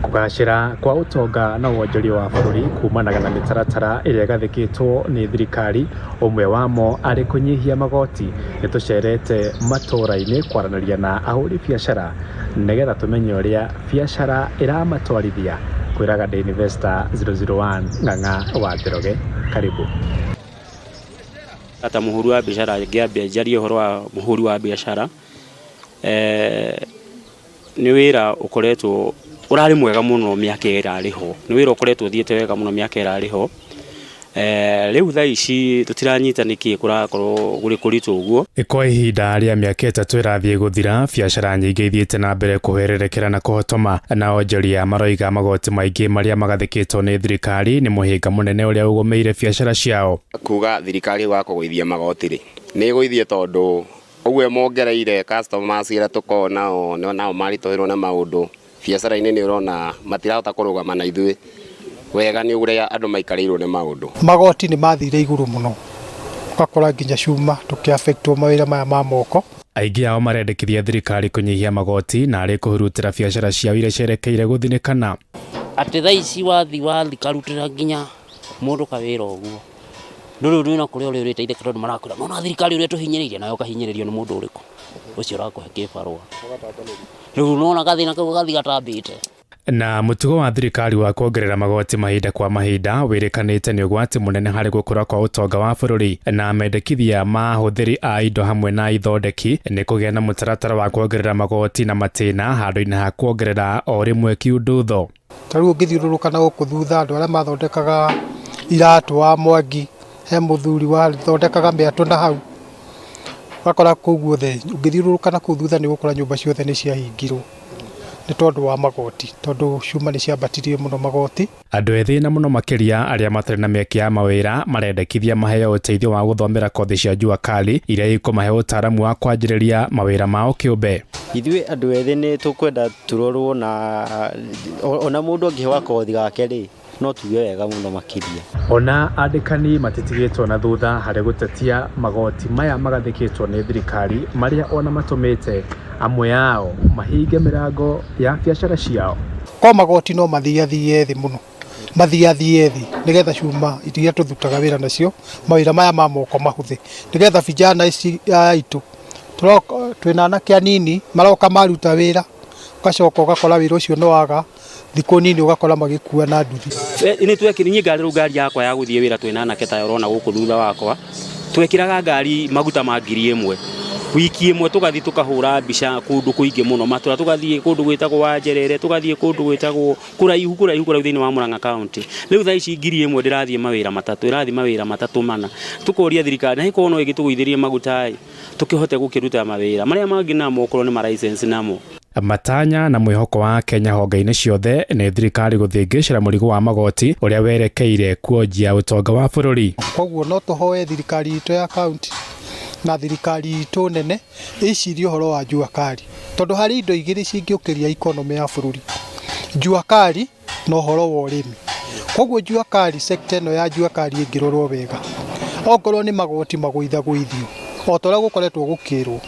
Kũgacĩra kwa ũtonga na wonjoria wa bũrũri kumanaga na mĩtaratara ĩrĩa ĩgathĩkĩtwo nĩ thirikari, ũmwe wamo arĩ kũnyihia magoti. Nĩtũcerete matũra-inĩ kwaranĩria na ahũri biacara nĩgetha tũmenye ũrĩa biacara ĩramatwarithia. Kwĩraga The Investor 001 Ng'ang'a wa Njoroge, karibu. Ata mũhuri wa biacara ngĩambia njarie ũhoro wa mũhuri wa biacara, nĩ wĩra ũkoretwo ũrarĩ mwega mũno mĩaka ĩrarĩ ho, nĩ wĩra ũkoretwo ũthiĩte wega mũno mĩaka ĩrarĩ ho. Rĩu thaa ici tũtiranyita nĩkĩ kũrakorwo gũrĩ kũritũ ũguo. Kwa ihinda rĩa mĩaka ĩtatũ ĩrathiĩ gũthira, biacara nyingĩ ithiĩte na mbere kũhererekera na kũhotoma, na onjoria maroiga magoti maingĩ marĩa magathĩkĩtwo nĩ thirikari nĩ mũhĩnga mũnene ũrĩa ũgũmĩire biacara ciao. Kuga thirikari wa kũgũithia magoti rĩ, nĩ ĩgũithie tondũ ũguo mongereire customers ĩrĩa tũkoragwo nao maritũhĩrwo na maũndũ biacara-inĩ, nĩ ũrona matirahota kũrũgama na ithuĩ wega, nĩ ũrĩa andũ maikarĩirwo nĩ maũndũ. Magoti nĩ mathire igũrũ mũno, ũgakora nginya cuma tũkĩaffectwo mawĩra maya ma moko. Aingĩ ao marendekithia thirikari kũnyihia magoti na arĩ kũhurutĩra biacara ciao iria cierekeire gũthinĩkana. Atĩ thaa ici wathi karutĩra nginya mũndũ kawĩra ũguo, ndũrĩ rwĩna kũrĩa ũrĩa ũrĩteithĩka tondũ marakwĩra nona thirikari ũrĩa tũhinyĩrĩirie, nayo ũkahinyĩrĩrio nĩ mũndũ ũrĩkũ ũcio ũrakũhe kĩbarũa. Rĩu nona gathĩna kau gathi gatambĩte. Na mũtugo wa thirikari wa kuongerera magoti mahinda kwa mahinda wĩrĩkanĩte nĩ ũgwati mũnene harĩ gũkũra kwa ũtonga wa bũrũri, na mendekithia ma hũthĩri a indo hamwe na ithondeki nĩ kũgĩa na mũtaratara wa kuongerera magoti na matĩna handũ-inĩ ha kuongerera o rĩmwe kiundutho. Tarĩu ũngĩthiũrũrũka na gũkũ thutha, andũ arĩa mathondekaga iratũ wa Mwangi, he mũthuri wathondekaga mĩatũ na hau, ũgakora kũu guothe ũngĩthiũrũrũka na kũu thutha nĩ ũgũkora nyũmba ciothe nĩ ciahingirwo nĩ tondũ wa magoti, tondũ cuma nĩ ciambatirie mũno magoti. Andũ ethĩ na mũno makĩria arĩa matarĩ na mĩeke ya mawĩra marendekithia maheo ũteithio wa gũthomera kothi cia jua kali iria ikũmahe ũtaaramu wa kwanjĩrĩria mawĩra mao kĩũmbe. Ithuĩ andũ ethĩ nĩ tũkwenda tũrorwo na ona mũndũ angĩhewa kothi gake rĩ, no tuge wega mũno makĩria. Ona andĩkani matitigĩtwo na thutha harĩ gũtetia magoti maya magathĩkĩtwo nĩ thirikari, marĩa ona matũmĩte amwe yao mahinge mĩrango ya biacara ciao. Kwa magoti no mathiathie thĩ mũno, mathiathie thĩ nĩgetha cuma iria tũthutaga wĩra nacio, mawĩra maya ma moko mahũthĩ, nĩgetha vijana ici aitũ twĩna anake anini maroka maruta wĩra, ũgacoka ũgakora wĩra ũcio nĩ waga, thikũ nini ũgakora magĩkua na nduthi. Nĩ twekĩrinye ngari yakwa ya gũthiĩ wĩra, twĩna anake ta ũrona gũkũ thutha wakwa, twekĩraga ngari maguta ma 1,000 wiki ĩmwe, tũgathiĩ tũkahũra mbica kũndũ kũingĩ mũno matũra, tũgathiĩ kũndũ gwĩtagwo Wanjerere, tũgathiĩ kũndũ gwĩtagwo kũraihu thĩinĩ wa Murang'a County. Rĩu thaa ici 1,000 ndĩrathiĩ mawĩra matatũ, ĩrathiĩ mawĩra matatũ mana. Tũkoria thirikari na ĩkorwo no ĩgĩtũgũithĩrie maguta tũkĩhote gũkĩruta mawĩra marĩa mangĩ namo okorwo nĩ ma license namo. Matanya na mwĩhoko wa Kenya honge-inĩ ciothe nĩ thirikari gũthĩngĩcĩra mũrigo wa magoti ũrĩa werekeire kuonjia ũtonga wa bũrũri. Koguo no tũhoe thirikari itũ ya kaunti na thirikari itũ nene ĩcirie ũhoro wa jua kali, tondũ harĩ indo igĩrĩ cingĩũkĩria ikonomi ya bũrũri, jua kali na ũhoro wa ũrĩmi. Koguo jua kali, sector ĩno ya jua kali ĩngĩrorwo wega, okorwo nĩ magoti magũithagũithio o ta ũrĩa gũkoretwo gũkĩrwo,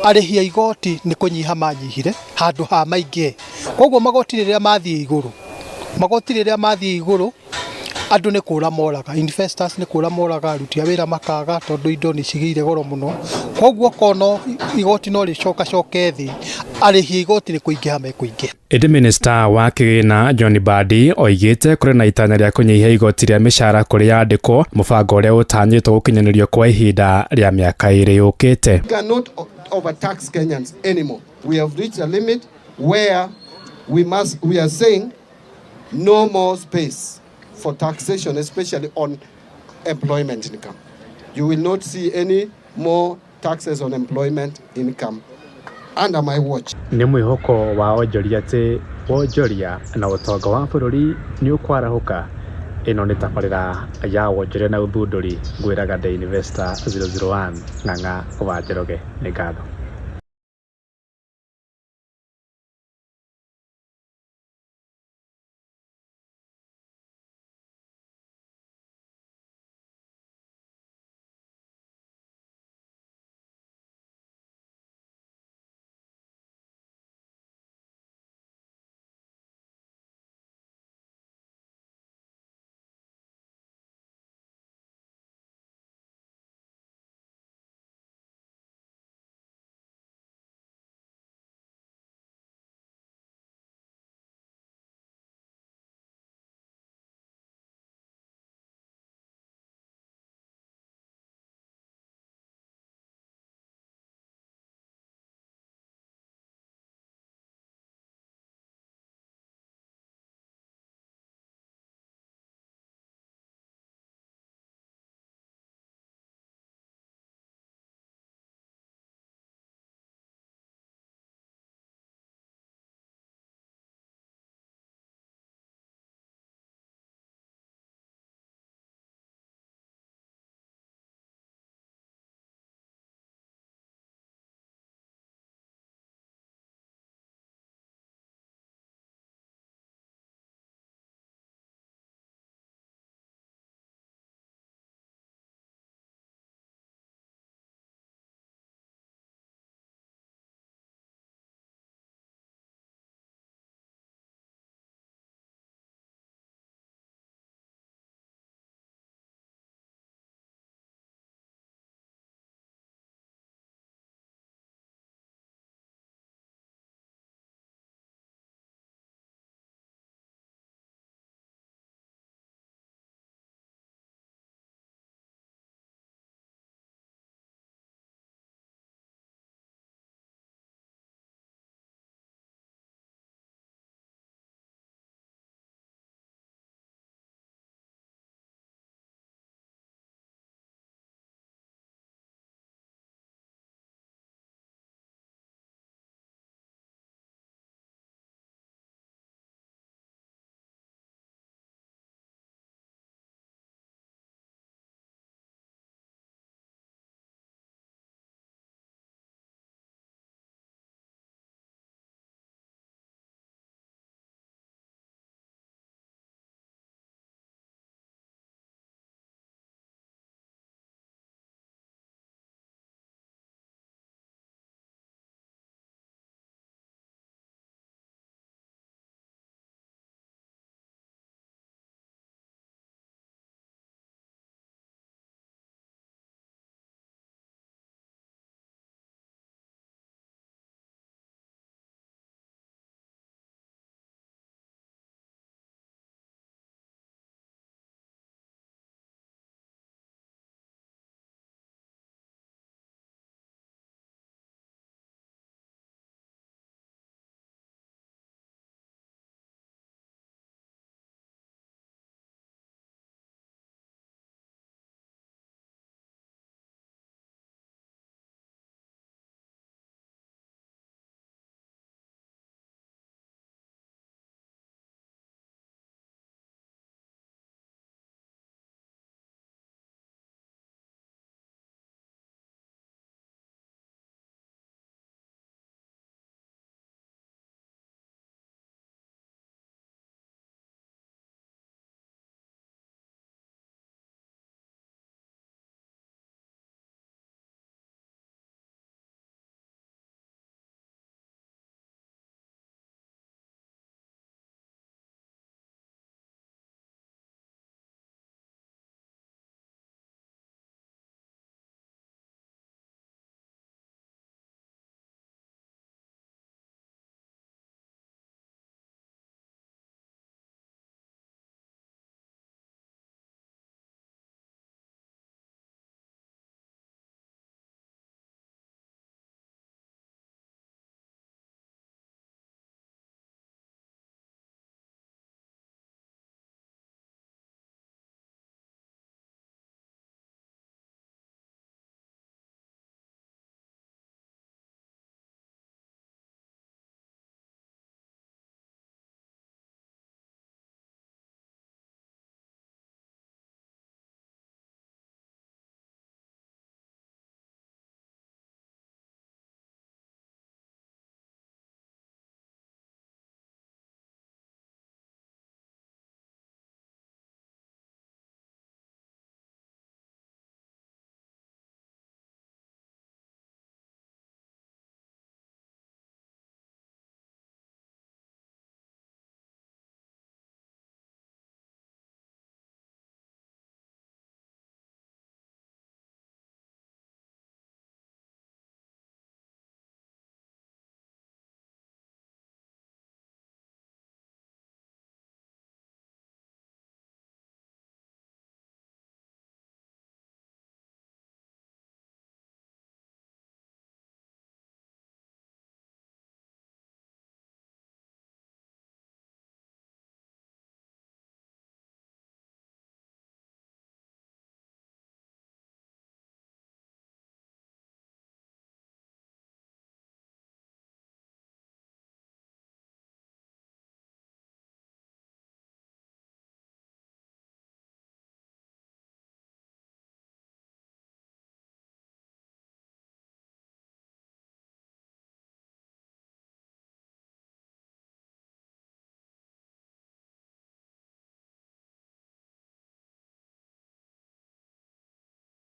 arĩhi a igoti nĩ kũnyiha manyihire handũ ha maingĩ. Koguo magoti rĩrĩa mathiĩ igũrũ, andũ nĩ kũra moraga, investors nĩ kũra moraga, aruti a wĩra makaga tondũ indo nĩ cigĩire goro mũno. Koguo kono igoti no rĩcokacoke thĩ, arĩhi a igoti nĩ kũingĩha mekũingĩha. Ĩndĩ Minister wa kĩgĩna John Mbadi oigĩte kũrĩ na itanya rĩa kũnyihia igoti rĩa mĩcara kũrĩ andĩkwo, mũbango ũrĩa ũtanyĩtwo gũkinyanĩrio kwa ihinda rĩa mĩaka 2 yũkĩte. Cannot overtax Kenyans anymore. We have reached a limit where we are saying no more space for taxation, especially on employment income. You will not see any more taxes on employment income under my watch. Nĩ mwĩhoko wa onjoria atĩ wonjoria na ũtonga wa bũrũri nĩ ũkwarahũka. Ĩno nĩ tabarĩra ya wonjoria na ũthundũri. Ngwĩraga The Investor 001 Ng'ang'a wa Njoroge. Nĩ ngatho.